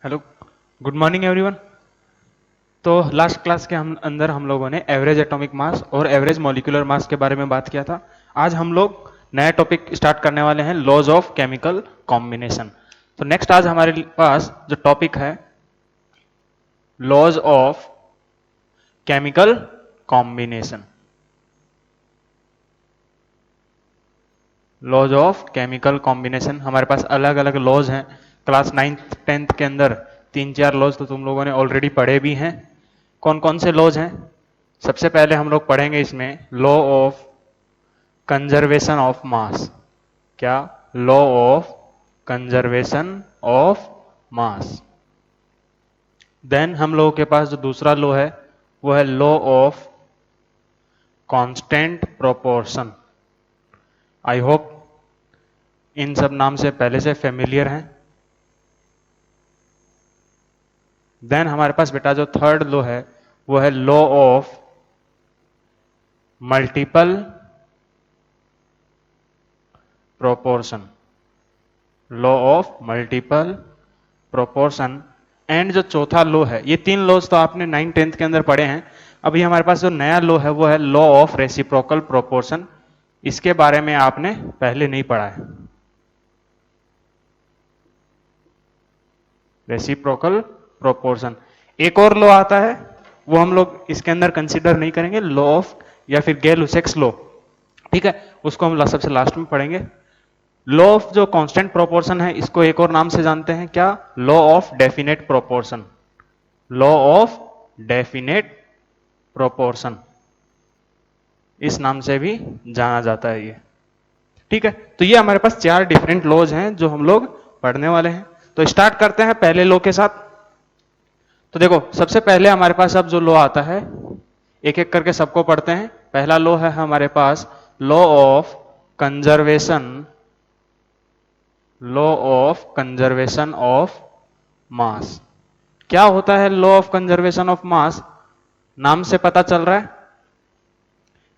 Hello, good morning everyone. तो last class के अंदर हम लोगों ने एवरेज एटॉमिक मास और एवरेज मॉलिक्यूलर मास के बारे में बात किया था। आज हम लोग नया टॉपिक स्टार्ट करने वाले हैं, लॉज ऑफ केमिकल कॉम्बिनेशन। तो नेक्स्ट आज हमारे पास जो टॉपिक है, laws of chemical combination. Laws of chemical combination, हमारे पास अलग अलग लॉज हैं। क्लास 9th 10th के अंदर 3-4 लॉज तो तुम लोगों ने ऑलरेडी पढ़े भी हैं। कौन कौन से लॉज हैं? सबसे पहले हम लोग पढ़ेंगे इसमें law of conservation of mass. क्या? Law of conservation of mass. Then हम लोगों के पास जो दूसरा लॉ है वो है law of constant proportion. I hope इन सब नाम से पहले से फेमिलियर हैं। देन हमारे पास बेटा जो थर्ड लॉ है वो है law of multiple proportion. Law of multiple proportion. And जो चौथा लॉ है, ये तीन लॉज तो आपने 9th 10th के अंदर पढ़े हैं। अभी हमारे पास जो नया लॉ है वो है लॉ ऑफ रेसिप्रोकल प्रोपोर्शन। इसके बारे में आपने पहले नहीं पढ़ा है। Reciprocal proportion. एक और लॉ आता है, वो हम लोग इसके अंदर कंसीडर नहीं करेंगे, लॉ ऑफ या फिर गेल-लुसेक्स लॉ। ठीक है, उसको हम सबसे लास्ट में पढ़ेंगे। लॉ ऑफ जो कांस्टेंट प्रोपोर्शन है, इसको एक और नाम से जानते हैं, क्या? Law of definite proportion. Law of definite proportion, इस नाम से भी जाना जाता है ये। ठीक है, तो ये हमारे पास 4 डिफरेंट लॉज हैं जो हम लोग पढ़ने वाले हैं। तो स्टार्ट करते हैं पहले लॉ के साथ। तो देखो, सबसे पहले हमारे पास अब जो लॉ आता है, एक एक करके सबको पढ़ते हैं। पहला लॉ है हमारे पास law of conservation. Law of conservation of mass. क्या होता है law of conservation of mass? नाम से पता चल रहा है,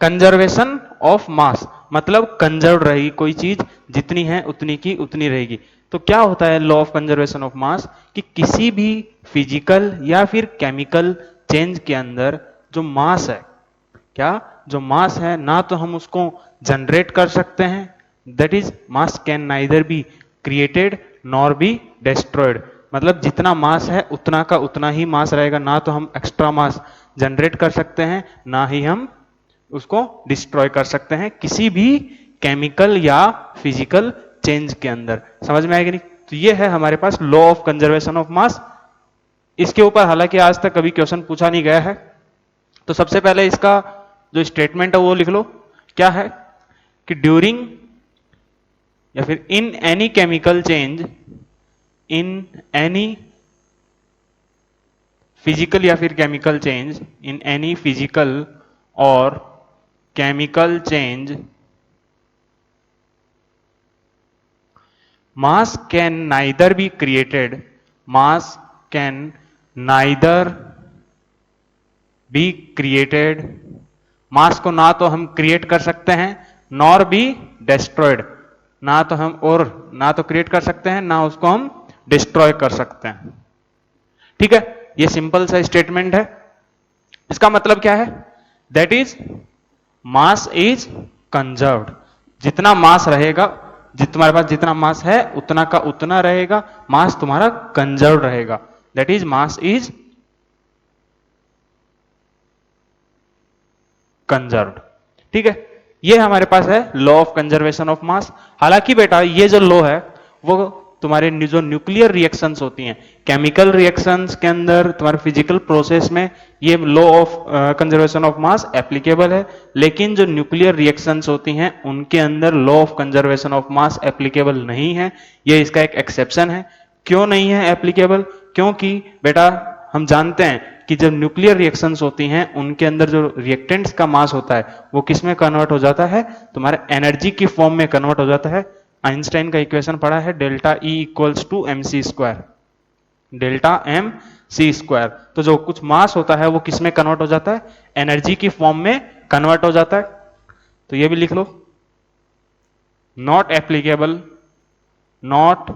कंजर्वेशन ऑफ मास मतलब कंजर्व रहेगी कोई चीज, जितनी है उतनी की उतनी रहेगी। तो क्या होता है लॉ ऑफ कंजर्वेशन ऑफ मास? कि किसी भी फिजिकल या फिर केमिकल चेंज के अंदर जो मास है, क्या? जो मास है, ना तो हम उसको जनरेट कर सकते हैं, that is mass can neither be created nor be destroyed. मतलब जितना मास है उतना का उतना ही मास रहेगा, ना तो हम एक्स्ट्रा मास जनरेट कर सकते हैं, ना ही हम उसको डिस्ट्रॉय कर सकते हैं किसी भी केमिकल या फिजिकल चेंज के अंदर। समझ में आएगी नहीं? तो ये है हमारे पास law of conservation of mass. इसके ऊपर हालांकि आज तक कभी क्वेश्चन पूछा नहीं गया है। तो सबसे पहले इसका जो स्टेटमेंट है वो लिख लो। क्या है? कि ड्यूरिंग या फिर in any chemical change, in any physical या फिर chemical change, in any physical और chemical change, mass can neither be created, mass can neither be created, मास को ना तो हम क्रिएट कर सकते हैं नॉर बी डिस्ट्रॉयड, ना तो हम और ना तो क्रिएट कर सकते हैं ना उसको हम डिस्ट्रॉय कर सकते हैं। ठीक है, ये सिंपल सा स्टेटमेंट है। इसका मतलब क्या है? That is mass is conserved. जितना मास रहेगा, तुम्हारे पास जितना मास है उतना का उतना रहेगा, मास तुम्हारा कंजर्व रहेगा। That is mass is conserved. ठीक है, ये हमारे पास है लॉ ऑफ कंजर्वेशन ऑफ मास। हालांकि बेटा ये जो लॉ है वो तुम्हारे जो न्यूक्लियर रिएक्शंस होती हैं, केमिकल रिएक्शंस के अंदर, तुम्हारे फिजिकल प्रोसेस में ये law of conservation of mass applicable है। लेकिन जो न्यूक्लियर रिएक्शंस होती हैं उनके अंदर law of conservation of mass applicable नहीं है। ये इसका एक एक्सेप्शन है। क्यों नहीं है एप्लीकेबल? क्योंकि बेटा हम जानते हैं कि जब न्यूक्लियर रिएक्शंस होती हैं उनके अंदर जो रिएक्टेंट्स का मास होता है वो किस में कन्वर्ट हो जाता है? तुम्हारे एनर्जी की फॉर्म में कन्वर्ट हो जाता है। आइंस्टाइन का इक्वेशन पढ़ा है, delta E equals to M C square, delta M C square. तो जो कुछ मास होता है वो किस में कन्वर्ट हो जाता है? एनर्जी की फॉर्म में कन्वर्ट हो जाता है। तो ये भी लिख लो, not applicable, not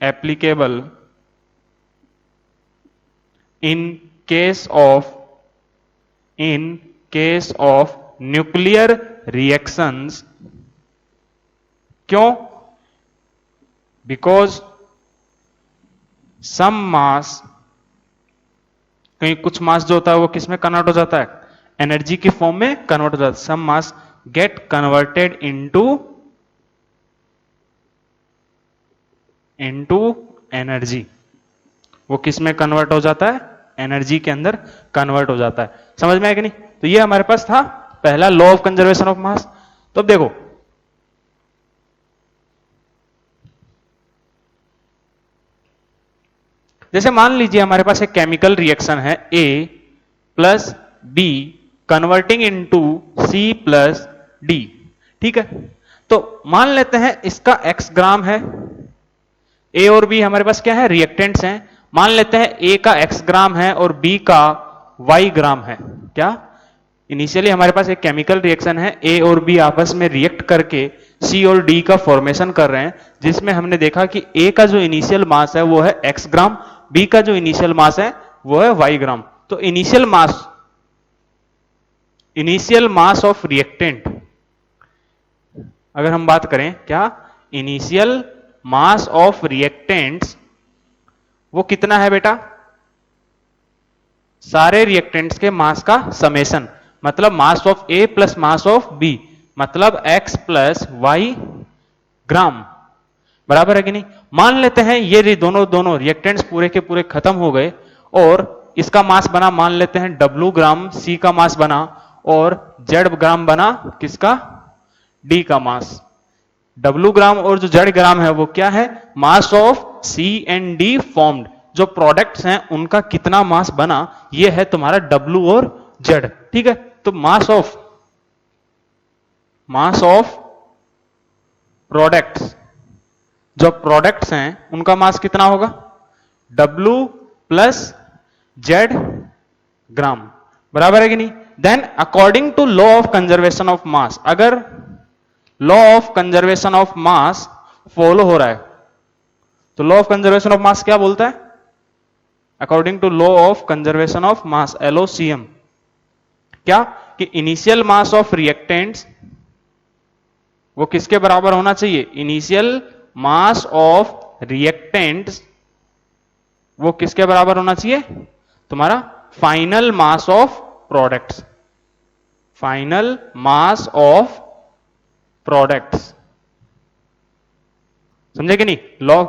applicable in case of nuclear reactions, क्यों? बिकॉज सम मास, कहीं कुछ मास जो होता है वो किस में कन्वर्ट हो जाता है? एनर्जी की फॉर्म में कन्वर्ट हो जाता है। सम मास गेट कन्वर्टेड इनटू एनर्जी। वो किस में कन्वर्ट हो जाता है? एनर्जी के अंदर कन्वर्ट हो जाता है। समझ में आया कि नहीं? तो ये हमारे पास था पहला लॉ ऑफ कंजर्वेशन ऑफ मास। तो अब देखो, जैसे मान लीजिए हमारे पास एक केमिकल रिएक्शन है A plus B converting into C plus D, ठीक है? तो मान लेते हैं इसका X ग्राम है, A और B हमारे पास क्या है? रिएक्टेंट्स हैं। मान लेते हैं A का X ग्राम है और B का Y ग्राम है। क्या? इनिशियली हमारे पास एक केमिकल रिएक्शन है, A और B आपस में रिएक्ट करके C और D का फॉर्मेशन कर रहे हैं, जिसमें हमने देखा कि A का जो इनिशियल मास है वो है X ग्राम, B का जो इनिशियल मास है वो है Y ग्राम। तो इनिशियल मास ऑफ रिएक्टेंट, अगर हम बात करें, क्या? इनिशियल मास ऑफ रिएक्टेंट्स वो कितना है बेटा? सारे रिएक्टेंट्स के मास का समेशन, मतलब mass of A plus mass of B, मतलब X प्लस Y ग्राम, बराबर है कि नहीं? मान लेते हैं ये दोनों रिएक्टेंट्स पूरे के पूरे खत्म हो गए और इसका मास बना, मान लेते हैं W ग्राम, C का मास बना और Z ग्राम बना किसका? D का मास। W ग्राम और जो Z ग्राम है वो क्या है? Mass of C and D formed, जो प्रोडक्ट्स हैं उनका कितना मास बना, ये है तुम्हारा W और Z, ठीक है? तो मास ऑफ प्रोडक्ट्स, जो प्रोडक्ट्स हैं उनका मास कितना होगा? W प्लस Z ग्राम, बराबर है कि नहीं? Then according to law of conservation of mass, अगर law of conservation of mass follow हो रहा है तो law of conservation of mass क्या बोलता है? According to law of conservation of mass, LOCM, क्या? कि इनिशियल मास ऑफ रिएक्टेंट्स वो किसके बराबर होना चाहिए? इनिशियल मास ऑफ रिएक्टेंट्स वो किसके बराबर होना चाहिए? तुम्हारा final mass of products, final mass of products. समझे कि नहीं? लॉ,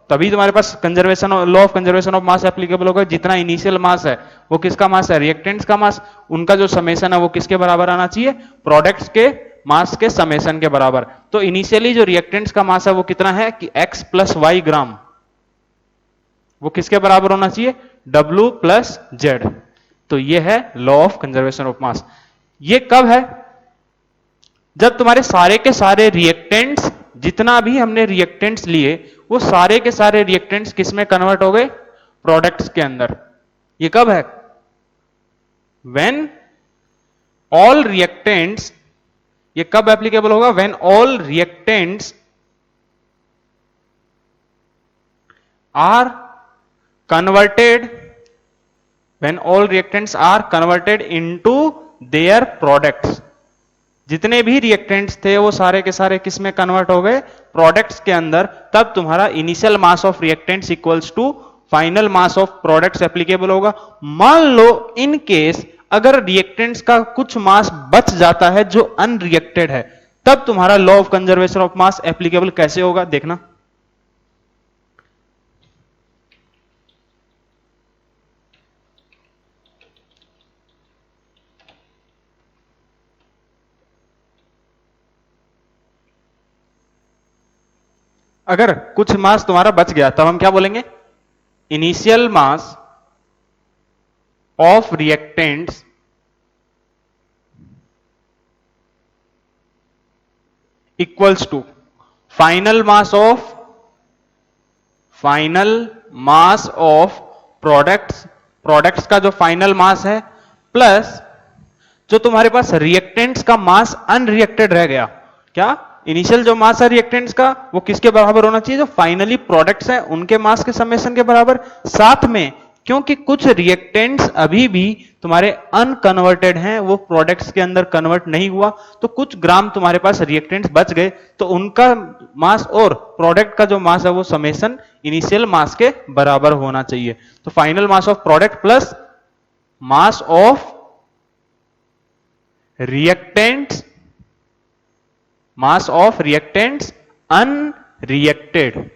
तभी तुम्हारे पास conservation, law of conservation of mass applicable होगा। जितना इनिशियल मास है वो किसका मास है? रिएक्टेंट्स का मास, उनका जो समेशन है वो किसके बराबर आना चाहिए? प्रोडक्ट्स के मास के समेशन के बराबर। तो इनिशियली जो रिएक्टेंट्स का मास है वो कितना है कि X प्लस Y ग्राम, वो किसके बराबर होना चाहिए? W plus Z। तो ये है लॉ ऑफ कंजर्वेशन ऑफ मास। ये कब है? जब तुम्हारे सारे के सारे रिएक्टेंट्स, जितना भी हमने रिएक्टेंट्स लिए वो सारे के सारे रिएक्टेंट्स किस में कन्वर्ट हो गए? प्रोडक्ट्स के अंदर। ये कब है? व्हेन ऑल रिएक्टेंट्स, ये कब एप्लीकेबल होगा? When all reactants are converted, when all reactants are converted into their products. जितने भी रिएक्टेंट्स थे वो सारे के सारे किस में कन्वर्ट हो गए? प्रोडक्ट्स के अंदर। तब तुम्हारा initial mass of reactants equals to final mass of products applicable होगा। मान लो इन केस अगर रिएक्टेंट्स का कुछ मास बच जाता है जो अनरिएक्टेड है, तब तुम्हारा law of conservation of mass applicable कैसे होगा? देखना, अगर कुछ मास तुम्हारा बच गया तब हम क्या बोलेंगे? Initial mass of reactants equals to final mass of products, products का जो फाइनल मास है, प्लस जो तुम्हारे पास रिएक्टेंट्स का मास अनरिएक्टेड रह गया। क्या? इनिशियल जो मास है रिएक्टेंट्स का वो किसके बराबर होना चाहिए? जो फाइनली प्रोडक्ट्स हैं उनके मास के समेशन के बराबर। साथ में क्योंकि कुछ रिएक्टेंट्स अभी भी तुम्हारे अनकन्वर्टेड हैं, वो प्रोडक्ट्स के अंदर कन्वर्ट नहीं हुआ, तो कुछ ग्राम तुम्हारे पास रिएक्टेंट्स बच गए, तो उनका मास और प्रोडक्ट का जो मास है वो समेशन इनिशियल मास के बराबर होना चाहिए। तो final mass of product plus mass of reactants, mass of reactants unreacted.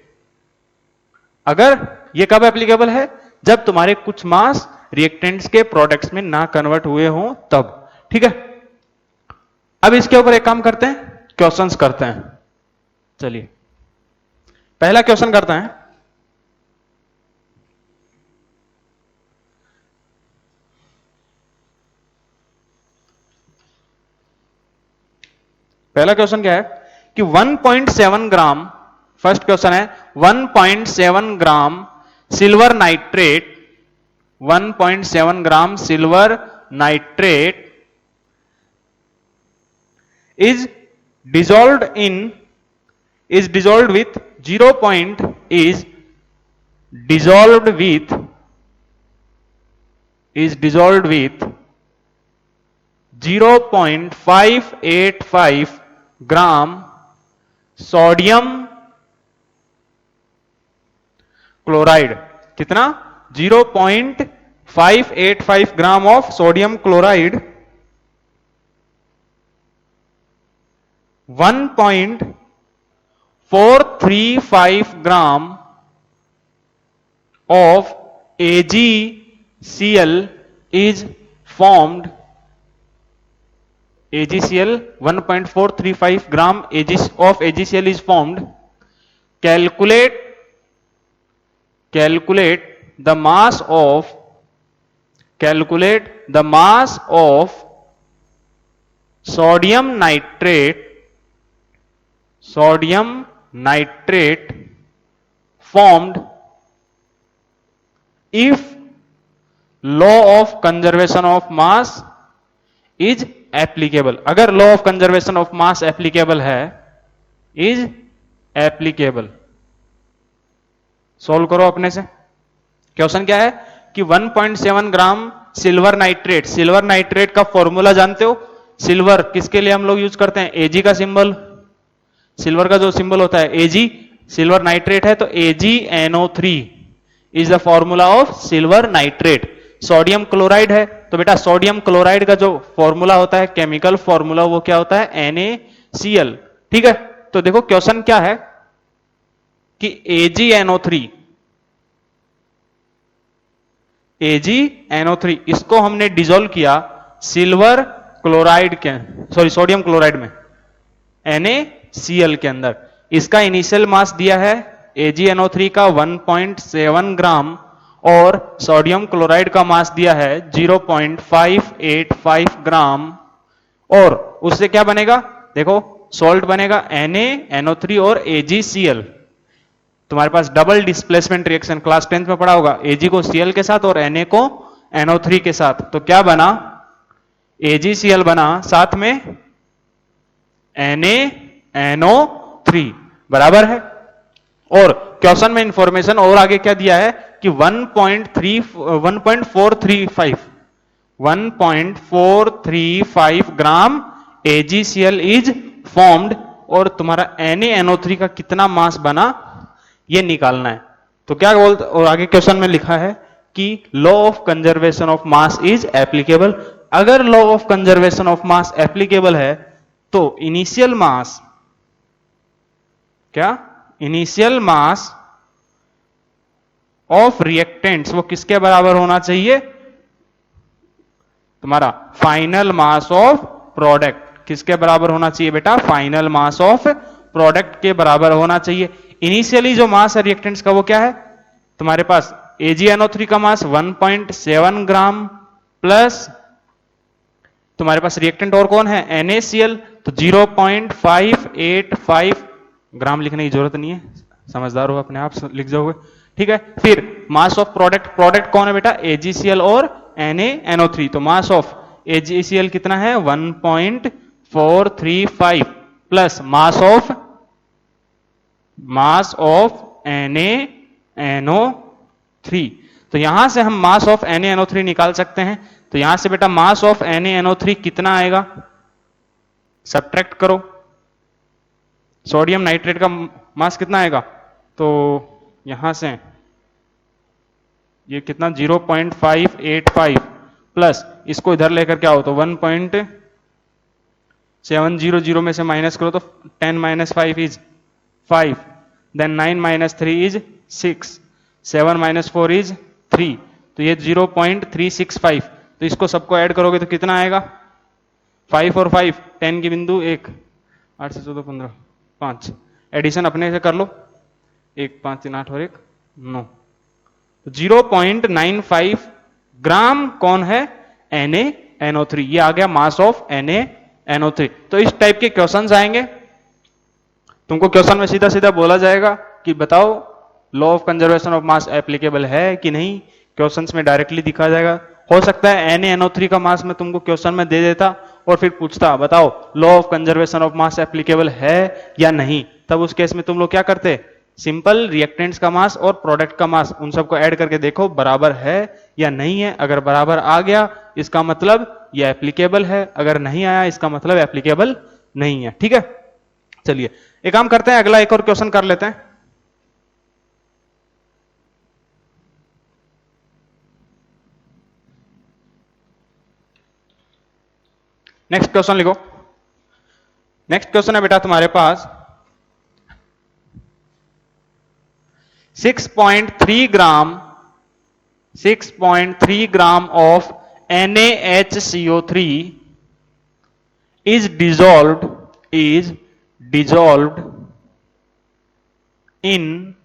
अगर ये कब एप्लीकेबल है? जब तुम्हारे कुछ मास रिएक्टेंट्स के प्रोडक्ट्स में ना कन्वर्ट हुए हों तब। ठीक है, अब इसके ऊपर एक काम करते हैं, क्वेश्चंस करते हैं। चलिए पहला क्वेश्चन करते हैं। पहला क्वेश्चन क्या है कि 1.7 ग्राम, फर्स्ट क्वेश्चन है 1.7 gram silver nitrate, 1.7 gram silver nitrate is dissolved with 0. is dissolved with 0.585 gram sodium chloride. कितना? 0.585 gram of sodium chloride 1.435 gram of AgCl is formed, AgCl 1.435 gram of AgCl is formed. Calculate the mass of sodium nitrate formed if law of conservation of mass is applicable। अगर law of conservation of mass applicable है, is applicable. Solve करो अपने से। Question क्या है कि 1.7 gram silver nitrate, silver nitrate का formula जानते हो? सिल्वर किसके लिए हम लोग यूज करते हैं? एजी का सिंबल, सिल्वर का जो सिंबल होता है एजी, सिल्वर नाइट्रेट है तो AgNO3 is the formula of silver nitrate. Sodium chloride है तो बेटा सोडियम क्लोराइड का जो फॉर्मूला होता है, केमिकल फॉर्मूला, वो क्या होता है? NaCl। ठीक है, तो देखो क्वेश्चन क्या है कि AgNO3 इसको हमने डिसॉल्व किया सिल्वर क्लोराइड के, सॉरी सोडियम क्लोराइड में, NaCl के अंदर। इसका इनिशियल मास दिया है AgNO3 का 1.7 ग्राम और सोडियम क्लोराइड का मास दिया है 0.585 ग्राम। और उससे क्या बनेगा? देखो सॉल्ट बनेगा NaNO3 और AgCl। तुम्हारे पास double displacement reaction class 10th में पढ़ा होगा, Ag को Cl के साथ और Na को NO3 के साथ। तो क्या बना? AgCl बना, साथ में NaNO3 बराबर है। और क्वेश्चन में इंफॉर्मेशन और आगे क्या दिया है कि 1.435 ग्राम AgCl इज फॉर्म्ड, और तुम्हारा NaNO3 का कितना मास बना ये निकालना है। तो क्या बोलते, और आगे क्वेश्चन में लिखा है कि law of conservation of mass is applicable. अगर law of conservation of mass applicable है तो इनिशियल मास, क्या? इनिशियल मास ऑफ रिएक्टेंट्स वो किसके बराबर होना चाहिए? तुम्हारा फाइनल मास ऑफ प्रोडक्ट किसके बराबर होना चाहिए बेटा? फाइनल मास ऑफ प्रोडक्ट के बराबर होना चाहिए। इनिशियली जो मास है रिएक्टेंट्स का वो क्या है? तुम्हारे पास AgNO3 का मास 1.7 ग्राम प्लस तुम्हारे पास रिएक्टेंट और कौन है? NaCl, तो 0.585 ग्राम लिखने की जरूरत नहीं है, समझदार हो अपने आप लिख जाओगे। ठीक है, फिर मास ऑफ प्रोडक्ट, प्रोडक्ट कौन है बेटा? AgCl और NaNO3। तो मास ऑफ AgCl कितना है? 1.435 प्लस मास ऑफ NaNO3। तो यहां से हम मास ऑफ NaNO3 निकाल सकते हैं। तो यहां से बेटा मास ऑफ NaNO3 कितना आएगा, सब्ट्रैक्ट करो, सोडियम नाइट्रेट का मास कितना आएगा, तो यहां से ये कितना 0.585 प्लस इसको इधर लेकर क्या हो तो 1.700 में से माइनस करो तो 10 minus 5 is 5, then 9 minus 3 is 6, 7 minus 4 is 3, तो ये 0.365, तो इसको सबको ऐड करोगे तो कितना आएगा 5 और 5 10 की बिंदु 1, 8 से 14 15 5, एडिशन अपने से कर लो, 1 5 3 8 और 1 9, 0.95 ग्राम कौन है NaNO3, ये आ गया मास ऑफ NaNO3। तो इस टाइप के क्वेश्चंस आएंगे, तुमको क्वेश्चन में सीधा सीधा बोला जाएगा कि बताओ law of conservation of mass applicable है कि नहीं, क्वेश्चंस में डायरेक्टली दिखा जाएगा। हो सकता है NaNO3 का मास मैं तुमको क्वेश्चन में दे देता और फिर पूछता बताओ law of conservation of mass applicable है या नहीं, तब उस केस में तुम लोग क्या करते, सिंपल रिएक्टेंट्स का मास और प्रोडक्ट का मास उन सबको ऐड करके देखो बराबर है या नहीं है, अगर बराबर आ गया इसका मतलब ये एप्लीकेबल है, अगर नहीं आया इसका मतलब एप्लीकेबल नहीं है। ठीक है, चलिए एक काम करते हैं, अगला एक और क्वेश्चन कर लेते हैं। नेक्स्ट क्वेश्चन लिखो। नेक्स्ट क्वेश्चन है बेटा तुम्हारे पास 6.3 gram of NaHCO3 is dissolved in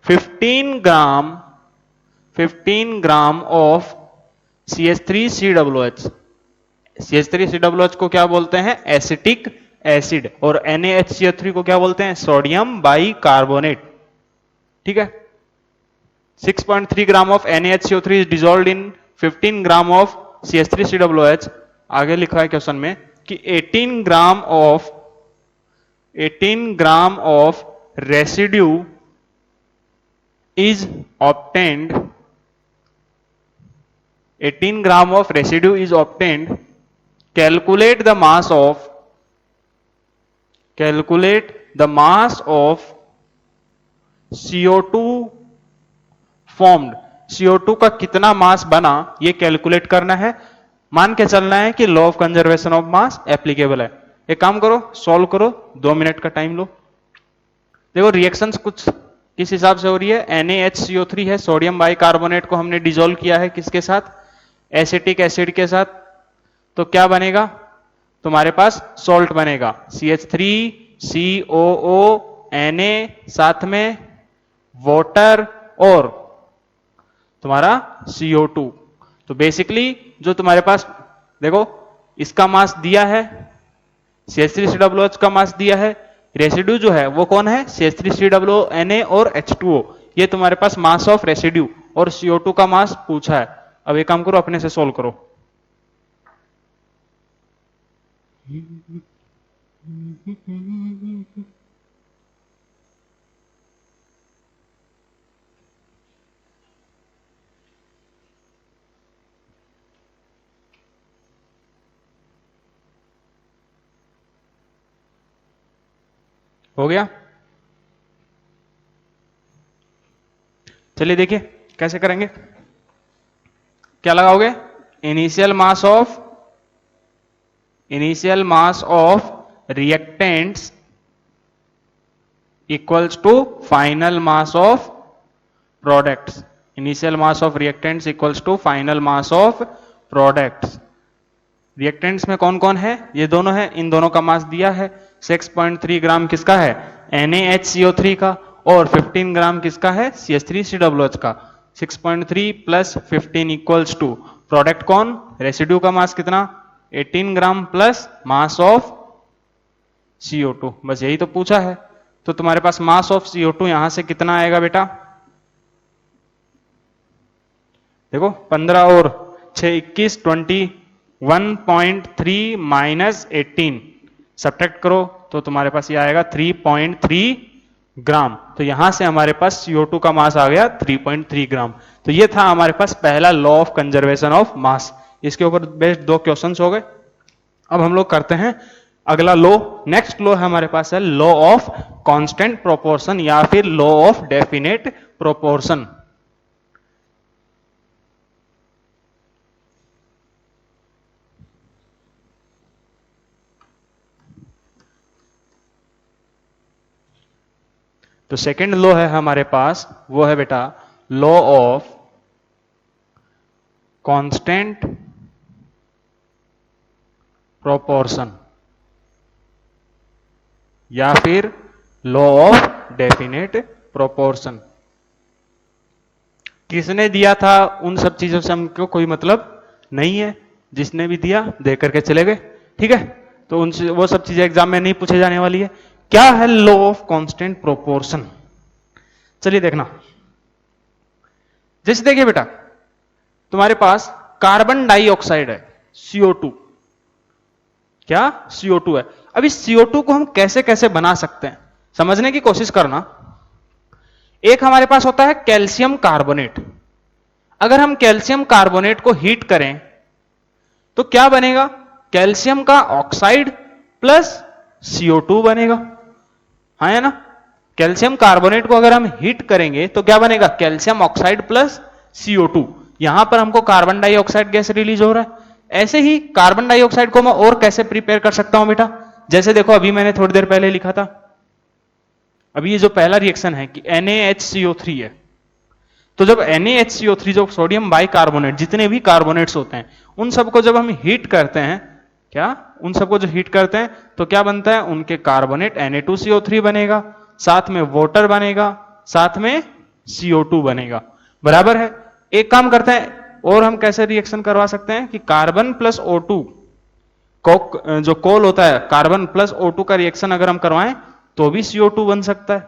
15 gram of CH3COOH। CH3COOH को क्या बोलते हैं, एसिटिक एसिड, और NaHCO3 को क्या बोलते हैं, सोडियम बाइकार्बोनेट। ठीक है, 6.3 gram of NaHCO3 is dissolved in 15 gram of CH3COOH। आगे लिखा है क्वेश्चन में कि 18 gram of residue is obtained, 18 gram of residue is obtained, calculate the mass of CO2 formed। CO2 का कितना मास बना ये कैलकुलेट करना है, मान के चलना है कि law of conservation of mass applicable है। एक काम करो, सॉल्व करो, 2 मिनट का टाइम लो। देखो रिएक्शंस कुछ किस हिसाब से हो रही है, NaHCO3 है, सोडियम बाइकार्बोनेट को हमने डिसॉल्व किया है किसके साथ, एसिटिक एसिड के साथ, तो क्या बनेगा तुम्हारे पास, सॉल्ट बनेगा, CH3COO Na, साथ में वाटर और तुम्हारा CO2। तो बेसिकली जो तुम्हारे पास देखो इसका मास दिया है, CH3COOH का मास दिया है, रेसिड्यू जो है वो कौन है, CH3COONA और H2O, ये तुम्हारे पास मास ऑफ रेसिड्यू और CO2 का मास पूछा है। अब एक काम करो, अपने से सोल्व करो। हो गया, चलिए देखिए कैसे करेंगे। क्या लगाओगे, initial mass of reactants equals to final mass of products. Initial mass of reactants equals to final mass of products. Reactants में कौन कौन है, ये दोनों है, इन दोनों का मास दिया है। 6.3 ग्राम किसका है, NaHCO3 का, और 15 ग्राम किसका है, CH3COOH का। 6.3 प्लस 15 इक्वल्स टू प्रोडक्ट कौन, रेसिड्यू का मास कितना, 18 gram plus mass of CO2, बस यही तो पूछा है। तो तुम्हारे पास मास ऑफ CO2 यहां से कितना आएगा बेटा, देखो 15 और 6 21 21.3 माइनस 18 सब्ट्रैक्ट करो तो तुम्हारे पास ये आएगा 3.3 ग्राम। तो यहां से हमारे पास CO2 का मास आ गया 3.3 ग्राम। तो ये था हमारे पास पहला law of conservation of mass. इसके ऊपर बेस्ड 2 क्वेश्चंस हो गए। अब हम लोग करते हैं अगला लॉ। नेक्स्ट लॉ हमारे पास है लॉ ऑफ कांस्टेंट प्रोपोर्शन या फिर लॉ ऑफ डेफिनेट प्रोपोर्शन। तो सेकंड लॉ है हमारे पास, वो है बेटा लॉ ऑफ कांस्टेंट प्रोपोर्शन या फिर लॉ ऑफ डेफिनेट प्रोपोर्शन। किसने दिया था उन सब चीजों से हमको कोई मतलब नहीं है, जिसने भी दिया दे करके चले गए, ठीक है। तो उनसे वो सब चीजें एग्जाम में नहीं पूछे जाने वाली है। क्या है लॉ ऑफ कांस्टेंट प्रोपोर्शन? चलिए देखना। जैसे देखिए बेटा, तुम्हारे पास कार्बन डाइऑक्साइड है CO2, क्या CO2 है। अब इस CO2 को हम कैसे कैसे बना सकते हैं समझने की कोशिश करना। एक हमारे पास होता है कैल्शियम कार्बोनेट। अगर हम कैल्शियम कार्बोनेट को हीट करें तो क्या बनेगा? कैल्शियम का ऑक्साइड प्लस CO2 बनेगा, हाँ है ना। कैल्शियम कार्बोनेट को अगर हम हीट करेंगे तो क्या बनेगा? Calcium oxide plus CO2। यहां पर हमको कार्बन डाइऑक्साइड गैस रिलीज हो रहा है। ऐसे ही कार्बन डाइऑक्साइड को मैं और कैसे प्रिपेयर कर सकता हूं बेटा? जैसे देखो अभी मैंने थोड़ी देर पहले लिखा था, अभी ये जो पहला रिएक्शन है कि NaHCO3 है। तो जब NaHCO3 जो सोडियम बाइकार्बोनेट, जितने भी कार्बोनेट्स होते हैं उन सबको जब हम हीट करते हैं, क्या उन सबको जो हीट करते हैं तो क्या बनता है? उनके कार्बोनेट Na2CO3 बनेगा, साथ में वाटर बनेगा, साथ में CO2 बनेगा, बराबर है। एक काम करते हैं और हम कैसे रिएक्शन करवा सकते हैं कि कार्बन प्लस O2 को, जो कोल होता है कार्बन प्लस O2 का रिएक्शन अगर हम करवाएं तो भी CO2 बन सकता है,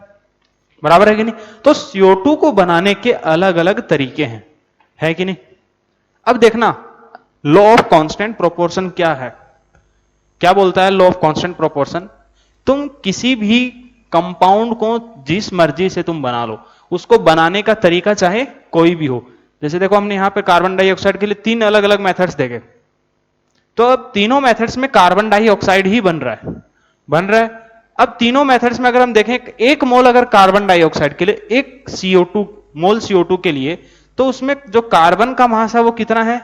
बराबर है कि नहीं। तो CO2 को बनाने के अलग अलग तरीके हैं, है कि नहीं। अब देखना लॉ ऑफ कांस्टेंट प्रोपोर्शन क्या है। क्या बोलता है लॉ ऑफ कांस्टेंट प्रोपोर्शन? तुम किसी भी कंपाउंड को जिस मर्जी से तुम बना लो, उसको बनाने का तरीका चाहे कोई भी हो। जैसे देखो हमने यहां पे कार्बन डाइऑक्साइड के लिए 3 अलग अलग मेथड्स देखे, तो अब तीनों मेथड्स में कार्बन डाइऑक्साइड ही बन रहा है। अब तीनों मेथड्स में अगर हम देखें, एक मोल अगर कार्बन डाइऑक्साइड के लिए, एक CO2 मोल CO2 के लिए, तो उसमें जो कार्बन का मास है वो कितना है?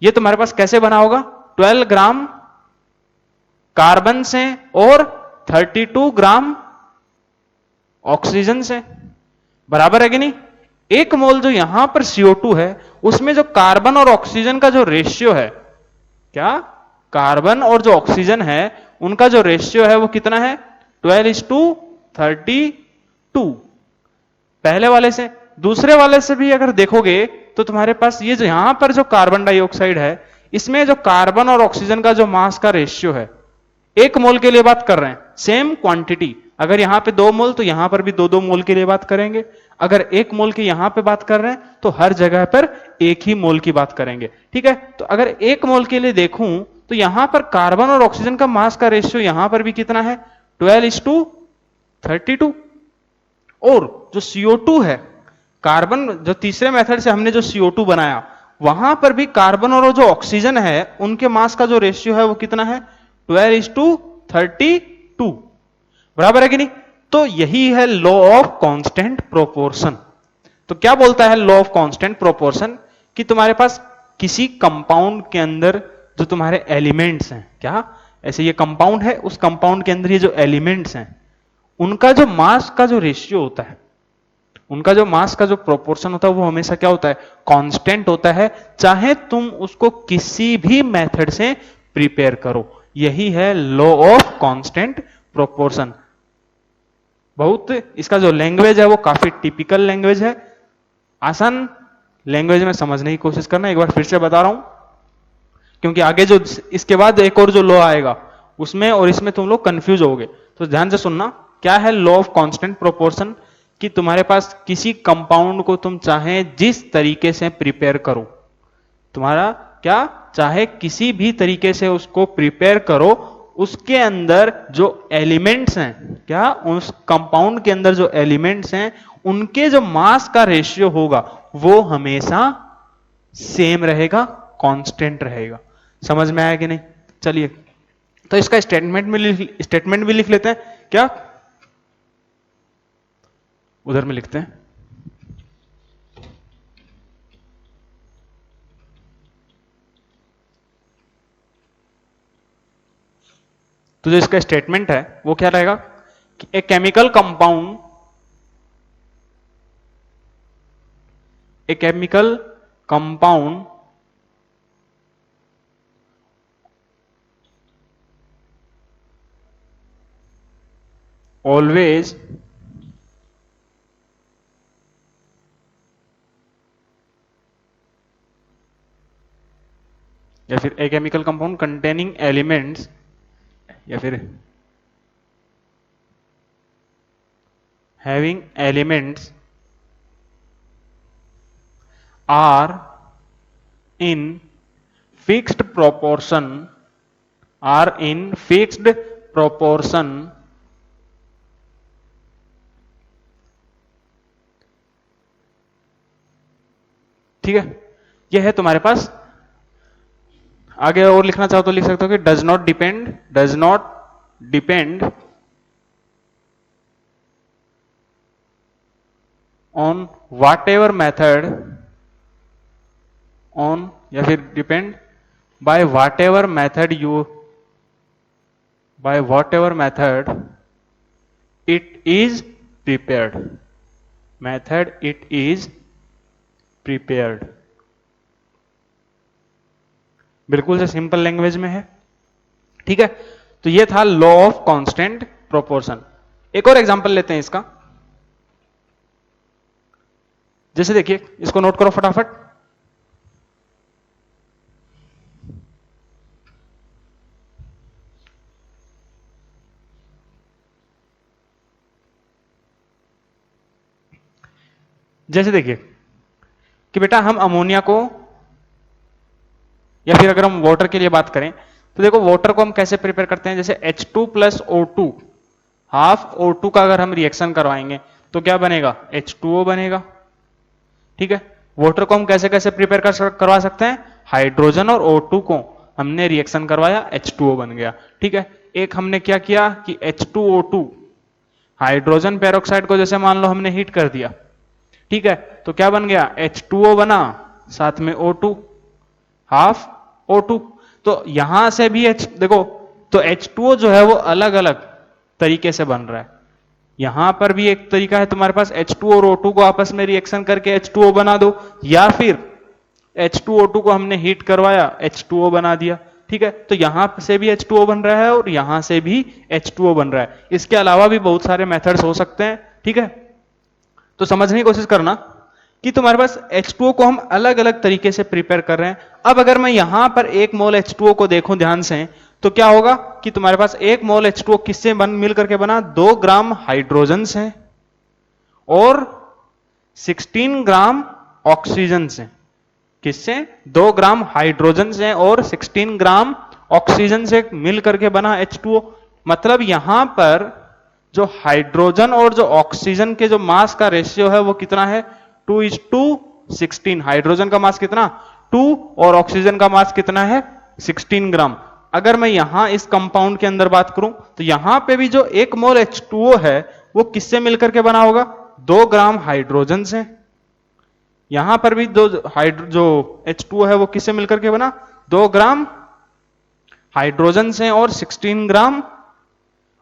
ये तुम्हारे पास कैसे बना होगा? 12 ग्राम कार्बन से और 32 ग्राम ऑक्सीजन से, बराबर है कि नहीं। एक मोल जो यहां पर CO2 है उसमें जो कार्बन और ऑक्सीजन का जो रेशियो है, क्या कार्बन और जो ऑक्सीजन है उनका जो रेशियो है वो कितना है? 12:32। पहले वाले से। दूसरे वाले से भी अगर देखोगे तो तुम्हारे पास ये जो यहां पर जो कार्बन डाइऑक्साइड है, इसमें जो कार्बन और ऑक्सीजन का जो मास का रेशियो है, एक मोल के लिए बात कर रहे हैं, सेम क्वांटिटी। अगर यहां पे 2 मोल तो यहां पर भी 2-2 मोल के लिए बात करेंगे। अगर 1 मोल की यहां पे बात कर रहे हैं तो हर जगह पर 1 ही मोल की बात करेंगे, ठीक है। तो अगर 1 मोल के लिए देखूं तो यहां पर कार्बन और ऑक्सीजन का मास का रेशियो यहां पर भी कितना है? 12:32। और जो CO2 है, कार्बन जो तीसरे मेथड से हमने जो CO2 बनाया, वहां पर भी कार्बन और जो ऑक्सीजन है उनके मास का जो रेशियो है वो कितना है? 12:32, बराबर है कि नहीं। तो यही है लॉ ऑफ कांस्टेंट प्रोपोर्शन। तो क्या बोलता है लॉ ऑफ कांस्टेंट प्रोपोर्शन? कि तुम्हारे पास किसी कंपाउंड के अंदर जो तुम्हारे एलिमेंट्स हैं, क्या ऐसे ये कंपाउंड है, उस कंपाउंड के अंदर ये जो एलिमेंट्स हैं उनका जो मास का जो रेशियो होता है, उनका जो मास का जो प्रोपोर्शन होता है वो हमेशा क्या होता है? कांस्टेंट होता है, चाहे तुम उसको किसी भी मेथड से प्रिपेयर करो। यही है लॉ ऑफ कांस्टेंट प्रोपोर्शन। बहुत इसका जो लैंग्वेज है वो काफी टिपिकल लैंग्वेज है, आसान लैंग्वेज में समझने की कोशिश करना। एक बार फिर से बता रहा हूं, क्योंकि आगे जो इसके बाद एक और जो लॉ आएगा उसमें और इसमें तुम लोग कंफ्यूज होगे, तो ध्यान से सुनना। क्या है लॉ ऑफ कांस्टेंट प्रोपोर्शन? कि तुम्हारे पास किसी कंपाउंड को तुम चाहे जिस तरीके से प्रिपेयर करो, तुम्हारा क्या चाहे किसी भी तरीके से उसको प्रिपेयर करो, उसके अंदर जो एलिमेंट्स हैं क्या उस कंपाउंड के अंदर जो एलिमेंट्स हैं उनके जो मास का रेशियो होगा वो हमेशा सेम रहेगा, कांस्टेंट रहेगा। समझ में आया कि नहीं? चलिए, तो इसका स्टेटमेंट भी लिख लेते हैं क्या, उधर में लिखते हैं। तो जो इसका स्टेटमेंट है वो क्या रहेगा कि ए केमिकल कंपाउंड ऑलवेज या फिर a chemical compound containing elements या फिर having elements are in fixed proportion ठीक है। यह है तुम्हारे पास। आगे और लिखना चाहो तो लिख सकते हो कि does not depend on what ever method on या फिर depend bye watt ever method it is prepared. बिल्कुल से सिंपल लैंग्वेज में है, ठीक है। तो ये था लॉ ऑफ कांस्टेंट प्रोपोर्शन। एक और एग्जांपल लेते हैं इसका। जैसे देखिए, इसको नोट करो फटाफट। जैसे देखिए कि बेटा हम अमोनिया को, या फिर अगर हम वाटर के लिए बात करें तो देखो वाटर को हम कैसे प्रिपेयर करते हैं। जैसे H2 plus O2, half O2 का अगर हम रिएक्शन करवाएंगे तो क्या बनेगा, H2O बनेगा, ठीक है। वाटर को हम कैसे कैसे प्रिपेयर करवा सकते हैं, हाइड्रोजन और O2 को हमने रिएक्शन करवाया, H2O बन गया, ठीक है। एक हमने क्या किया कि H2O2 हाइड्रोजन पेरोक्साइड को जैसे मान लो हमने हीट कर दिया, ठीक है, तो क्या बन गया, H2O बना, साथ में O2, हाफ O2। तो यहां से भी देखो, तो H2O जो है वो अलग अलग तरीके से बन रहा है। यहां पर भी एक तरीका है तुम्हारे पास, H2 और O2 को आपस में रिएक्शन करके H2O बना दो, या फिर H2O2 को हमने हीट करवाया, H2O बना दिया, ठीक है। तो यहां से भी H2O बन रहा है और यहां से भी H2O बन रहा है। इसके अलावा भी बहुत सारे मेथड्स हो सकते हैं, ठीक है। तो समझने की कोशिश करना कि तुम्हारे पास H2O को हम अलग अलग तरीके से प्रिपेयर कर रहे हैं। अब अगर मैं यहां पर 1 मोल H2O को देखूं ध्यान से, तो क्या होगा कि तुम्हारे पास 1 मोल H2O किससे मिल करके बना, 2 ग्राम हाइड्रोजन से और 16 ग्राम ऑक्सीजन से। किससे, 2 ग्राम हाइड्रोजन से और 16 ग्राम ऑक्सीजन से मिल करके बना H2O। मतलब यहां पर जो हाइड्रोजन और जो ऑक्सीजन के जो मास का रेशियो है वो कितना है, 2:16। हाइड्रोजन का मास कितना, 2, और ऑक्सीजन का मास कितना है, 16 ग्राम। अगर मैं यहां इस कंपाउंड के अंदर बात करूं तो यहां पे भी जो 1 मोल H2O है वो किससे मिलकर के बना होगा, 2 ग्राम हाइड्रोजन से। यहां पर भी जो H2O है वो किससे मिलकर के बना, 2 ग्राम हाइड्रोजन से और 16 ग्राम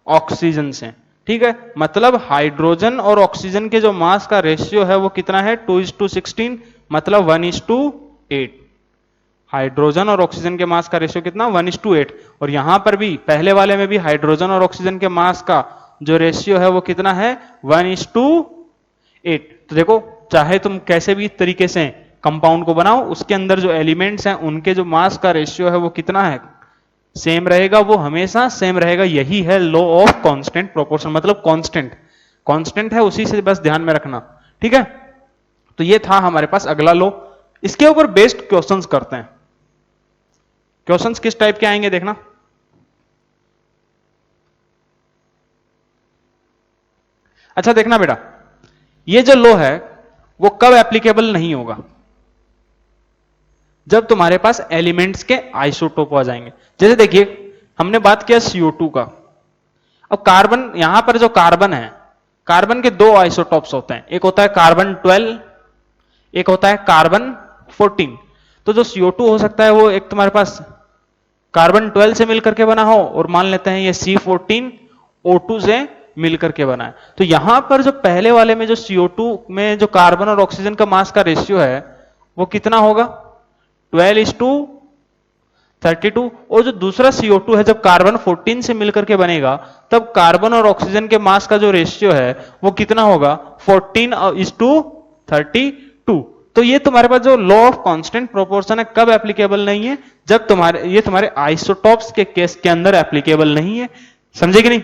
ऑक्सीजन से, ठीक है। मतलब हाइड्रोजन और ऑक्सीजन के जो मास का रेशियो है वो कितना है, 2:16, मतलब 1:8। हाइड्रोजन और ऑक्सीजन के मास का रेशियो कितना, 1:8। और यहां पर भी पहले वाले में भी हाइड्रोजन और ऑक्सीजन के मास का जो रेशियो है वो कितना है, 1:8। तो देखो, चाहे तुम कैसे भी तरीके से कंपाउंड को बनाओ, उसके अंदर जो एलिमेंट्स हैं उनके जो मास का रेशियो है वो कितना है, सेम रहेगा, वो हमेशा सेम रहेगा। यही है लॉ ऑफ कांस्टेंट प्रोपोर्शन, मतलब कांस्टेंट है, उसी से बस ध्यान में रखना, ठीक है। तो ये था हमारे पास अगला लॉ। इसके ऊपर बेस्ड क्वेश्चंस करते हैं। क्वेश्चंस किस टाइप के आएंगे देखना। अच्छा देखना बेटा, ये जो लॉ है वो कब एप्लीकेबल नहीं होगा? जब तुम्हारे पास एलिमेंट्स के आइसोटोप आ जाएंगे। जैसे देखिए हमने बात किया CO2 का, अब कार्बन, यहां पर जो कार्बन है, कार्बन के दो आइसोटोप्स होते हैं, एक होता है कार्बन 12, एक होता है कार्बन 14। तो जो CO2 हो सकता है वो एक तुम्हारे पास कार्बन 12 से मिलकर के बना हो, और मान लेते हैं ये C14 O2 से मिलकर के बना है। तो यहां पर जो पहले वाले में जो CO2 में जो कार्बन और ऑक्सीजन का मास का रेशियो है वो कितना होगा? 12:32। और जो दूसरा CO2 है, जब कार्बन 14 से मिलकर के बनेगा तब कार्बन और ऑक्सीजन के मास का जो रेशियो है वो कितना होगा? 14:32। तो ये तुम्हारे पास जो लॉ ऑफ कांस्टेंट प्रोपोर्शन है कब एप्लीकेबल नहीं है? जब ये तुम्हारे आइसोटॉप्स के केस के अंदर एप्लीकेबल नहीं है। समझे कि नहीं?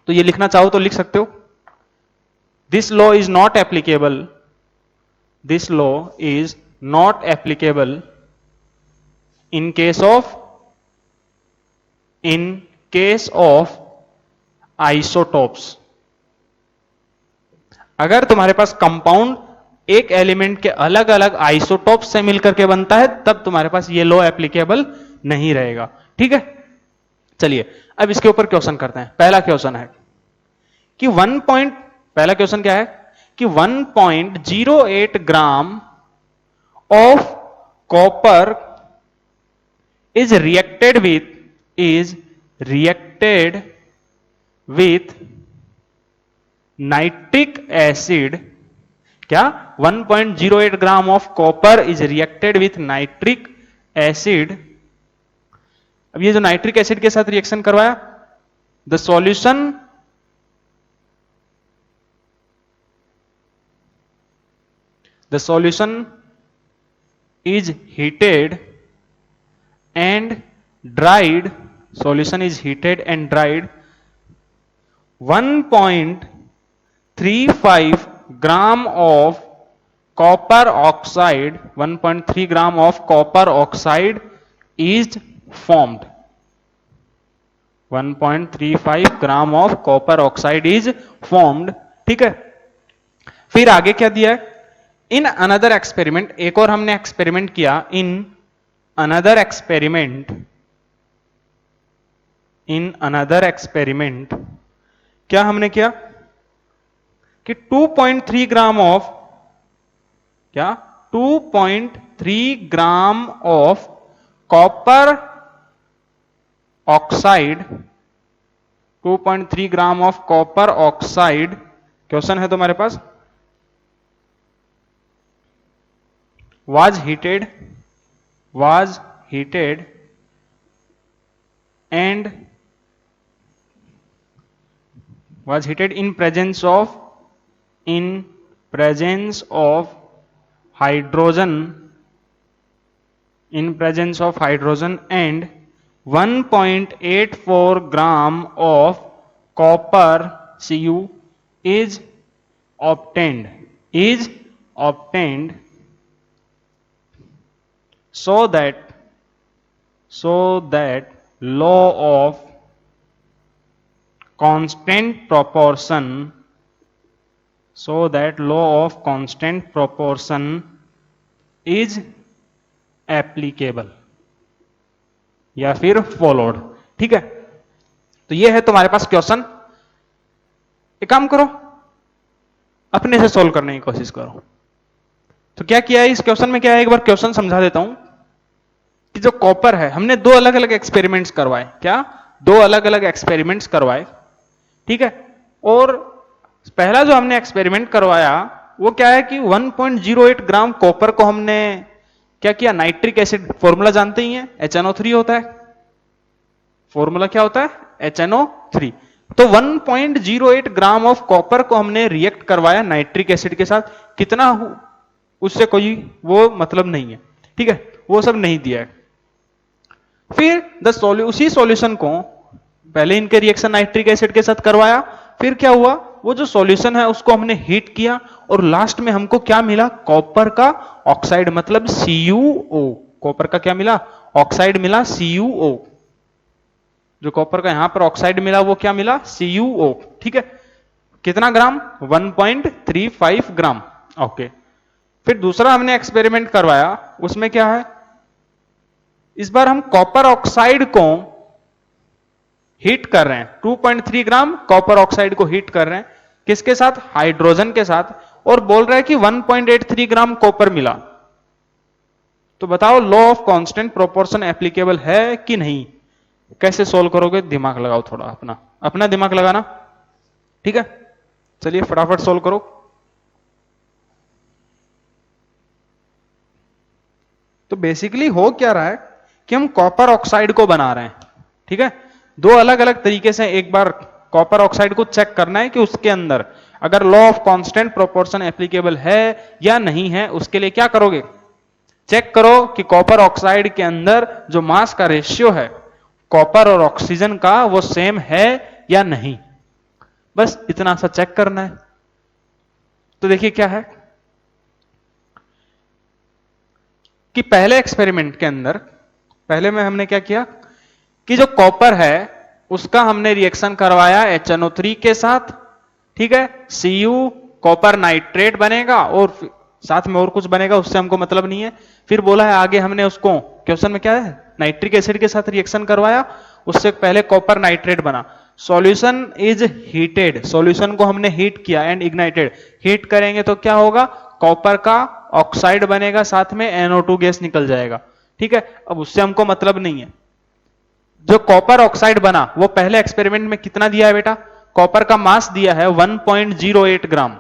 तो ये लिखना चाहो तो लिख सकते हो, this law is not applicable, this law is not applicable in case of isotopes। अगर तुम्हारे पास कंपाउंड एक एलिमेंट के अलग अलग आइसोटोप से मिलकर के बनता है तब तुम्हारे पास ये लॉ एप्लीकेबल नहीं रहेगा। ठीक है, चलिए अब इसके ऊपर क्वेश्चन करते हैं। पहला क्वेश्चन है कि पहला क्वेश्चन क्या है कि 1.08 gram of copper is reacted with nitric acid। क्या? 1.08 gram of copper is reacted with nitric acid. अब ये जो नाइट्रिक एसिड के साथ रिएक्शन करवाया, the solution is heated and dried, solution is heated and dried। 1.35 gram of copper oxide, 1.3 gram of copper oxide is formed। 1.35 gram of copper oxide is formed. ठीक है, फिर आगे क्या दिया है? इन अनदर एक्सपेरिमेंट, एक और हमने एक्सपेरिमेंट किया, इन another experiment क्या हमने किया कि 2.3 gram of 2.3 gram of copper oxide, 2.3 gram of copper oxide, question है तुम्हारे पास, was heated and was heated in presence of hydrogen, and 1.84 gram of copper Cu is obtained so that law of constant proportion is applicable या फिर followed. ठीक है, तो ये है तुम्हारे पास क्वेश्चन। एक काम करो, अपने से सॉल्व करने की कोशिश करो। तो क्या किया है इस क्वेश्चन में? क्या है, एक बार क्वेश्चन समझा देता हूं कि जो कॉपर है, हमने दो अलग अलग एक्सपेरिमेंट्स करवाए। क्या? दो अलग अलग एक्सपेरिमेंट्स करवाए। ठीक है, और पहला जो हमने एक्सपेरिमेंट करवाया वो क्या है कि 1.08 ग्राम कॉपर को हमने क्या किया? नाइट्रिक एसिड, फॉर्मूला जानते ही हैं, HNO3 होता है। फॉर्मूला क्या होता है? HNO3। तो 1.08 ग्राम ऑफ कॉपर को हमने रिएक्ट करवाया नाइट्रिक एसिड के साथ। कितना, उससे कोई वो मतलब नहीं है। ठीक है, वो सब नहीं दिया है। फिर उसी सॉल्यूशन को पहले इनके रिएक्शन नाइट्रिक एसिड के साथ करवाया, फिर क्या हुआ, वो जो सॉल्यूशन है उसको हमने हीट किया और लास्ट में हमको क्या मिला? कॉपर का ऑक्साइड, मतलब CuO। कॉपर का क्या मिला? ऑक्साइड मिला, CuO। जो कॉपर का यहां पर ऑक्साइड मिला वो क्या मिला? CuO। ठीक है, कितना ग्राम? 1.35 ग्राम। ओके, फिर दूसरा हमने एक्सपेरिमेंट करवाया, उसमें क्या है, इस बार हम कॉपर ऑक्साइड को हीट कर रहे हैं, 2.3 ग्राम कॉपर ऑक्साइड को हीट कर रहे हैं, किसके साथ? हाइड्रोजन के साथ, और बोल रहा है कि 1.83 ग्राम कॉपर मिला। तो बताओ law of constant proportion applicable है कि नहीं? कैसे सोल्व करोगे? दिमाग लगाओ थोड़ा, अपना अपना दिमाग लगाना, ठीक है? चलिए फटाफट सोल्व करो। तो बेसिकली हो क्या रहा है कि हम कॉपर ऑक्साइड को बना रहे हैं, ठीक है? दो अलग अलग तरीके से एक बार कॉपर ऑक्साइड को चेक करना है कि उसके अंदर अगर law of constant proportion applicable है या नहीं है। उसके लिए क्या करोगे? चेक करो कि कॉपर ऑक्साइड के अंदर जो मास का रेशियो है कॉपर और ऑक्सीजन का, वो सेम है या नहीं। बस इतना सा चेक करना है। तो देखिए क्या है कि पहले एक्सपेरिमेंट के अंदर, पहले में हमने क्या किया कि जो कॉपर है उसका हमने रिएक्शन करवाया HNO3 के साथ, ठीक है? Cu कॉपर नाइट्रेट बनेगा और साथ में और कुछ बनेगा, उससे हमको मतलब नहीं है। फिर बोला है आगे हमने उसको, क्वेश्चन में क्या है, नाइट्रिक एसिड के साथ रिएक्शन करवाया, उससे पहले कॉपर नाइट्रेट बना। सॉल्यूशन इज हीटेड, सॉल्यूशन को हमने हीट किया एंड इग्नाइटेड। हीट करेंगे तो क्या होगा? कॉपर का ऑक्साइड बनेगा, साथ में NO2 गैस निकल जाएगा, ठीक है? अब उससे हमको मतलब नहीं है। जो कॉपर ऑक्साइड बना वो पहले एक्सपेरिमेंट में कितना दिया है बेटा? कॉपर का मास दिया है 1.08 ग्राम।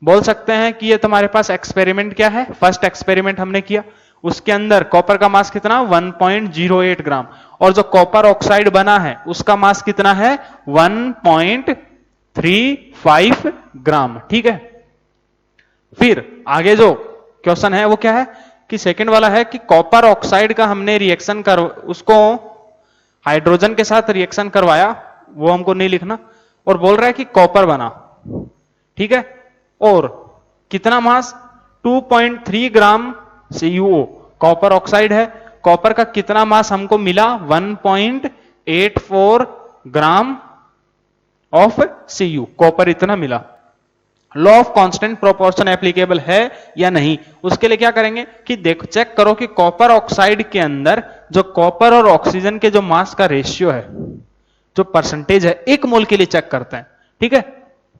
बोल सकते हैं कि ये तुम्हारे पास एक्सपेरिमेंट क्या है, फर्स्ट एक्सपेरिमेंट हमने किया, उसके अंदर कॉपर का मास कितना? 1.08 ग्राम। और जो कॉपर ऑक्साइड बना है उसका मास कितना है? 1.35 ग्राम, ठीक है? फिर आगे जो क्वेश्चन है वो क्या है कि सेकंड वाला है कि कॉपर ऑक्साइड का हमने रिएक्शन कर, उसको हाइड्रोजन के साथ रिएक्शन करवाया, वो हमको नहीं लिखना, और बोल रहा है कि कॉपर बना, ठीक है? और कितना मास? 2.3 ग्राम CuO कॉपर ऑक्साइड है। कॉपर का कितना मास हमको मिला? 1.84 ग्राम ऑफ Cu, कॉपर इतना मिला। Law of constant proportion applicable है या नहीं? उसके लिए क्या करेंगे कि देखो, चेक करो कि कॉपर ऑक्साइड के अंदर जो कॉपर और ऑक्सीजन के जो मास का रेशियो है, जो परसेंटेज है, एक मोल के लिए चेक करते हैं, ठीक है?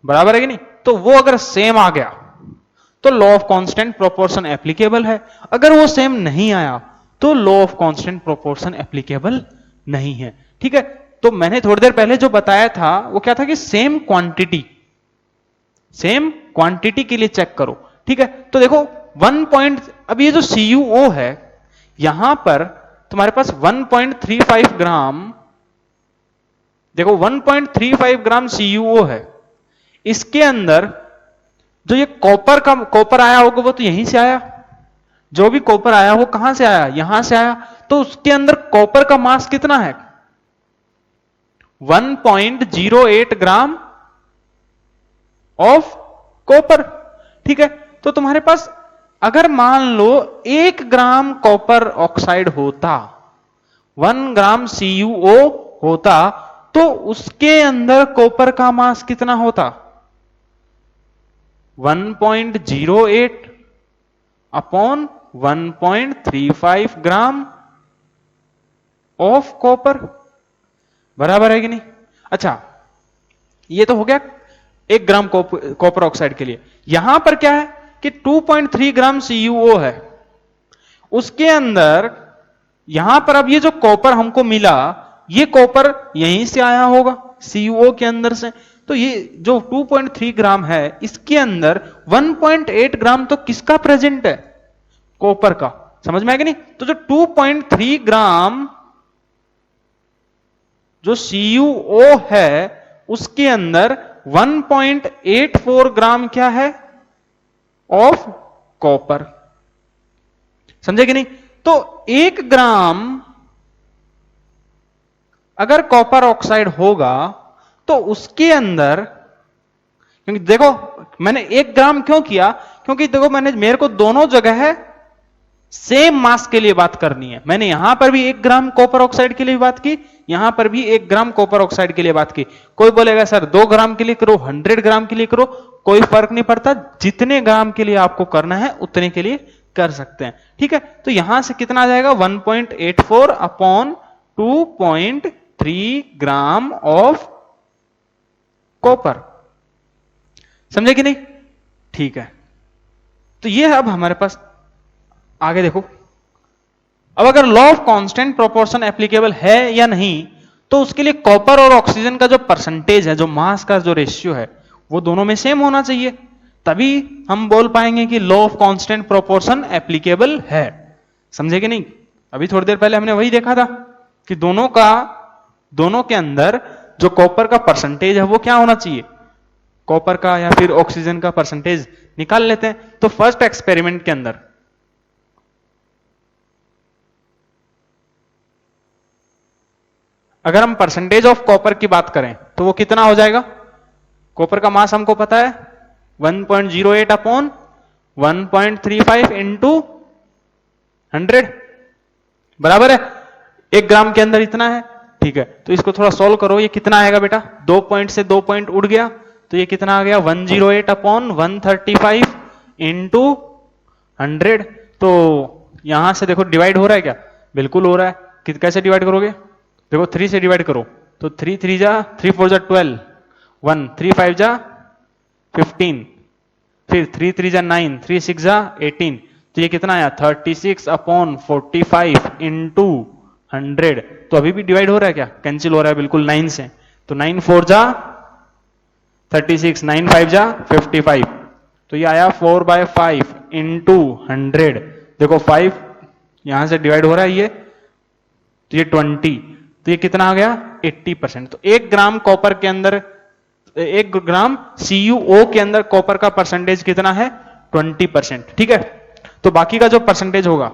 बराबर है कि नहीं? तो वो अगर सेम आ गया तो law of constant proportion applicable है। अगर वो सेम नहीं आया तो law of constant proportion applicable नहीं है, ठीक है? तो मैंने थोड़ी देर पहले जो बताया था वो क्या था कि सेम क्वांटिटी के लिए चेक करो, ठीक है? तो देखो अब ये जो CuO है, यहां पर तुम्हारे पास 1.35 ग्राम, देखो 1.35 ग्राम CuO है। इसके अंदर जो ये कॉपर आया होगा वो तो यहीं से आया, जो भी कॉपर आया वो कहां से आया? यहां से आया। तो उसके अंदर कॉपर का मास कितना है? 1.08 ग्राम ऑफ कॉपर, ठीक है? तो तुम्हारे पास अगर मान लो 1 ग्राम कॉपर ऑक्साइड होता, 1 ग्राम CuO होता, तो उसके अंदर कॉपर का मास कितना होता? 1.08 अपॉन 1.35 ग्राम ऑफ कॉपर, बराबर है कि नहीं? अच्छा, ये तो हो गया 1 ग्राम कॉपर ऑक्साइड के लिए। यहां पर क्या है कि 2.3 ग्राम CuO है, उसके अंदर यहां पर अब ये जो कॉपर हमको मिला, ये कॉपर यहीं से आया होगा CuO के अंदर से। तो ये जो 2.3 ग्राम है, इसके अंदर 1.8 ग्राम तो किसका प्रेजेंट है? कॉपर का। समझ में आया कि नहीं? तो जो 2.3 ग्राम जो CuO है, उसके अंदर 1.84 ग्राम क्या है? Of copper. समझे कि नहीं? तो 1 ग्राम अगर कॉपर ऑक्साइड होगा तो उसके अंदर, क्योंकि देखो मैंने 1 ग्राम क्यों किया, क्योंकि देखो मेरे को दोनों जगह है सेम मास के लिए बात करनी है। मैंने यहां पर भी 1 ग्राम कॉपर ऑक्साइड के लिए बात की, यहां पर भी 1 ग्राम कॉपर ऑक्साइड के लिए बात की। कोई बोलेगा सर 2 ग्राम के लिए करो, 100 ग्राम के लिए करो, कोई फर्क नहीं पड़ता, जितने ग्राम के लिए आपको करना है उतने के लिए कर सकते हैं। ठीक है, तो यहां से कितना आ जाएगा 1.84 अपॉन 2.3 ग्राम ऑफ कॉपर। समझे कि नहीं? ठीक है, तो ये अब हमारे पास आगे देखो। अब अगर law of constant proportion applicable है या नहीं, तो उसके लिए कॉपर और ऑक्सीजन का जो परसेंटेज है, जो मास का जो रेशियो है, वो दोनों में सेम होना चाहिए, तभी हम बोल पाएंगे कि law of constant proportion applicable है। समझे कि नहीं? अभी थोड़ी देर पहले हमने वही देखा था कि दोनों के अंदर जो कॉपर का परसेंटेज है वो क्या होना चाहिए, कॉपर का या फिर ऑक्सीजन का परसेंटेज निकाल लेते हैं। तो फर्स्ट एक्सपेरिमेंट के अंदर अगर हम परसेंटेज ऑफ कॉपर की बात करें तो वो कितना हो जाएगा? कॉपर का मास हमको पता है 1.08 अपॉन 1.35 इंटू 100 बराबर है। 1 ग्राम के अंदर इतना है। ठीक है, तो इसको थोड़ा सॉल्व करो। ये कितना आएगा बेटा? 2 पॉइंट से 2 पॉइंट उड़ गया, तो ये कितना आ गया 108 अपॉन 135 इंटू 100। तो यहां से देखो डिवाइड हो रहा है क्या? बिल्कुल हो रहा है। कैसे डिवाइड करोगे? देखो 3 से डिवाइड करो तो 3 3 जा 3 4 जा 12, 1 3 5 जा 15, फिर 3 3 जा 9, 3 6 जा 18। तो ये कितना आया 36 अपॉन 45 इंटू 100। तो अभी भी डिवाइड हो रहा है क्या? कैंसिल हो रहा है बिल्कुल 9 से। तो 9 4 जा 36, 9 5 जा 55। तो ये आया 4/5 इंटू 100। देखो 5 यहां से डिवाइड हो रहा है ये, तो ये 20। तो ये कितना आ गया 80%। तो 1 ग्राम कॉपर के अंदर 1 ग्राम CuO के अंदर कॉपर का परसेंटेज कितना है 20%। ठीक है, तो बाकी का जो परसेंटेज होगा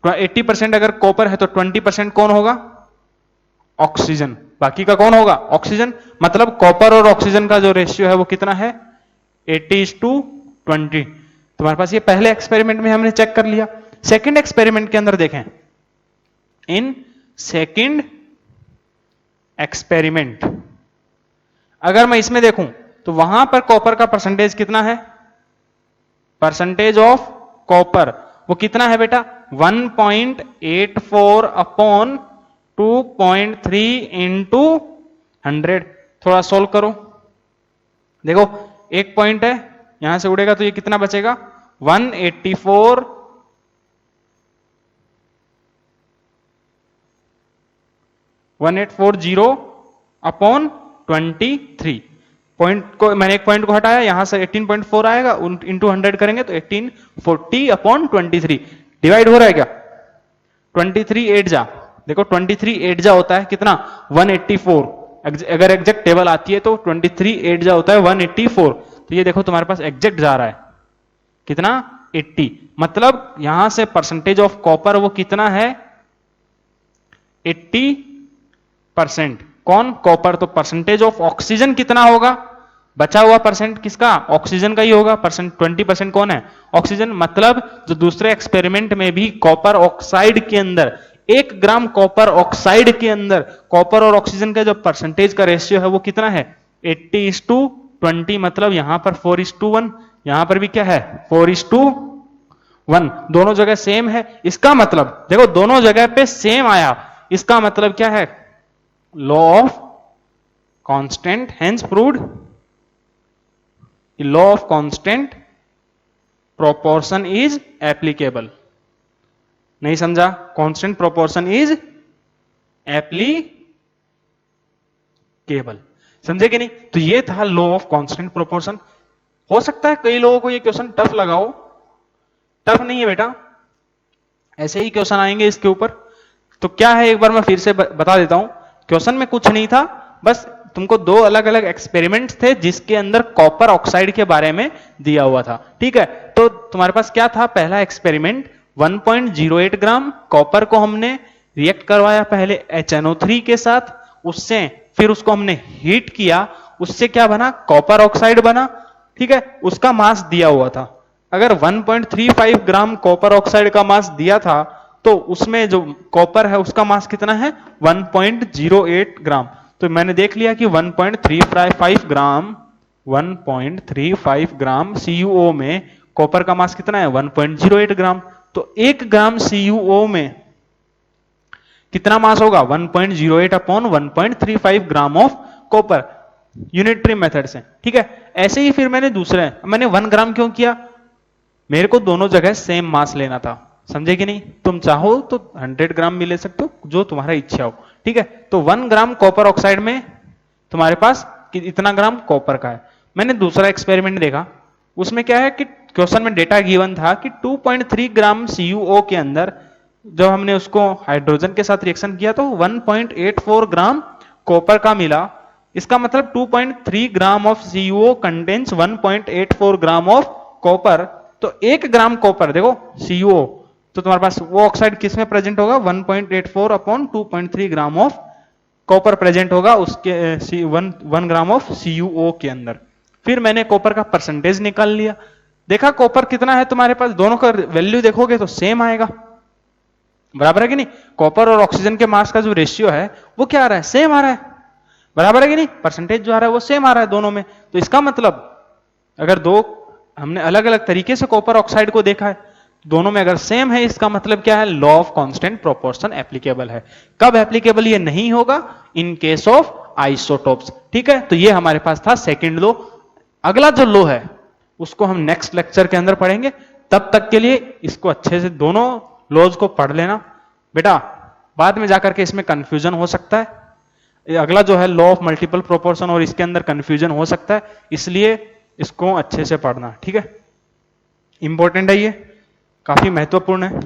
80% अगर कॉपर है तो 20% कौन होगा? ऑक्सीजन। बाकी का कौन होगा? ऑक्सीजन। मतलब कॉपर और ऑक्सीजन का जो रेशियो है वो कितना है 80:20। तुम्हारे पास ये पहले एक्सपेरिमेंट में हमने चेक कर लिया। सेकंड एक्सपेरिमेंट के अंदर देखें, इन सेकंड एक्सपेरिमेंट अगर मैं इसमें देखूं तो वहां पर कॉपर का परसेंटेज कितना है? परसेंटेज ऑफ कॉपर वो कितना है बेटा 1.84 अपॉन 2.3 इंटू 100। थोड़ा सोल्व करो। देखो 1 पॉइंट है, यहां से उड़ेगा तो ये कितना बचेगा 184 1840 अपॉन 23। पॉइंट को मैंने 1 पॉइंट को हटाया, यहां से 18.4 आएगा, इंटू 100 करेंगे तो 1840 अपॉन 23। डिवाइड हो रहा है क्या? 23 8 जा, देखो 23 8 जा होता है कितना 184। अगर एग्जैक्ट टेबल आती है तो 23 8 जा होता है 184। तो ये देखो तुम्हारे पास एग्जैक्ट जा रहा है कितना 80। मतलब यहां से परसेंटेज ऑफ कॉपर वो कितना है 80%। कौन? कॉपर। तो परसेंटेज ऑफ ऑक्सीजन कितना होगा? बचा हुआ परसेंट किसका? ऑक्सीजन का ही होगा। परसेंट 20% कौन है? ऑक्सीजन। मतलब जो दूसरे एक्सपेरिमेंट में भी कॉपर ऑक्साइड के अंदर 1 ग्राम कॉपर ऑक्साइड के अंदर कॉपर और ऑक्सीजन का जो परसेंटेज का रेशियो है वो कितना है 80:20। मतलब यहां पर 4:1, यहां पर भी क्या है 4:1। दोनों जगह सेम है। इसका मतलब देखो दोनों जगह पे सेम आया, इसका मतलब क्या है law of constant, hence proved law of constant proportion is applicable. नहीं समझा? Constant proportion is applicable. समझे कि नहीं? तो ये था लॉ ऑफ कांस्टेंट प्रोपोर्शन। हो सकता है कई लोगों को ये क्वेश्चन टफ लगा हो। टफ नहीं है बेटा, ऐसे ही क्वेश्चन आएंगे इसके ऊपर। तो क्या है एक बार मैं फिर से बता देता हूं। क्वेश्चन में कुछ नहीं था, बस तुमको 2 अलग अलग एक्सपेरिमेंट्स थे जिसके अंदर कॉपर ऑक्साइड के बारे में दिया हुआ था। ठीक है, तो तुम्हारे पास क्या था? पहला एक्सपेरिमेंट 1.08 ग्राम कॉपर को हमने रिएक्ट करवाया पहले HNO3 के साथ, उससे फिर उसको हमने हीट किया, उससे क्या बना? कॉपर ऑक्साइड बना। ठीक है, उसका मास दिया हुआ था। अगर 1.35 ग्राम कॉपर ऑक्साइड का मास दिया था तो उसमें जो कॉपर है उसका मास कितना है 1.08 ग्राम। तो मैंने देख लिया कि 1.35 ग्राम 1.35 ग्राम CuO में कॉपर का मास कितना है 1.08 ग्राम। तो 1 ग्राम CuO में कितना मास होगा 1.08 upon 1.35 gram of copper, unitary method से। ठीक है, ऐसे ही फिर मैंने 1 ग्राम क्यों किया, मेरे को दोनों जगह सेम मास लेना था, समझे कि नहीं। तुम चाहो तो 100 ग्राम भी ले सकते हो, जो तुम्हारा इच्छा हो। ठीक है, तो 1 ग्राम कॉपर ऑक्साइड में तुम्हारे पास इतना ग्राम कॉपर का है। मैंने दूसरा एक्सपेरिमेंट देखा, उसमें क्या है कि क्वेश्चन में डेटा गिवन था कि 2.3 ग्राम CuO के अंदर जब हमने उसको हाइड्रोजन के साथ रिएक्शन किया तो 1.84 ग्राम कॉपर का मिला। इसका मतलब 2.3 gram of CuO contains 1.84 gram of copper. तो 1 ग्राम कॉपर देखो CuO, तो तुम्हारे पास वो ऑक्साइड किस में प्रेजेंट होगा 1.84 upon 2.3 gram of copper present होगा उसके 1 ग्राम ऑफ CuO के अंदर। फिर मैंने कॉपर का परसेंटेज निकाल लिया, देखा कॉपर कितना है तुम्हारे पास, दोनों का वैल्यू देखोगे तो सेम आएगा, बराबर है कि नहीं। कॉपर और ऑक्सीजन के मास का जो रेशियो है वो क्या आ रहा है, सेम आ रहा है, बराबर है कि नहीं। परसेंटेज जो आ रहा है वो सेम आ रहा है दोनों में। तो इसका मतलब अगर दो हमने अलग अलग तरीके से कॉपर ऑक्साइड को देखा है, दोनों में अगर सेम है, इसका मतलब क्या है, law of constant proportion applicable है। कब एप्लीकेबल ये नहीं होगा, इन केस ऑफ आइसोटोप्स। ठीक है, तो ये हमारे पास था सेकंड लॉ। अगला जो लॉ है उसको हम नेक्स्ट लेक्चर के अंदर पढ़ेंगे। तब तक के लिए इसको अच्छे से दोनों लॉज को पढ़ लेना बेटा, बाद में जाकर के इसमें कंफ्यूजन हो सकता है। अगला जो है लॉ ऑफ मल्टीपल प्रोपोर्शन, और इसके अंदर कंफ्यूजन हो सकता है, इसलिए इसको अच्छे से पढ़ना। ठीक है, इंपॉर्टेंट है, ये काफी महत्वपूर्ण है।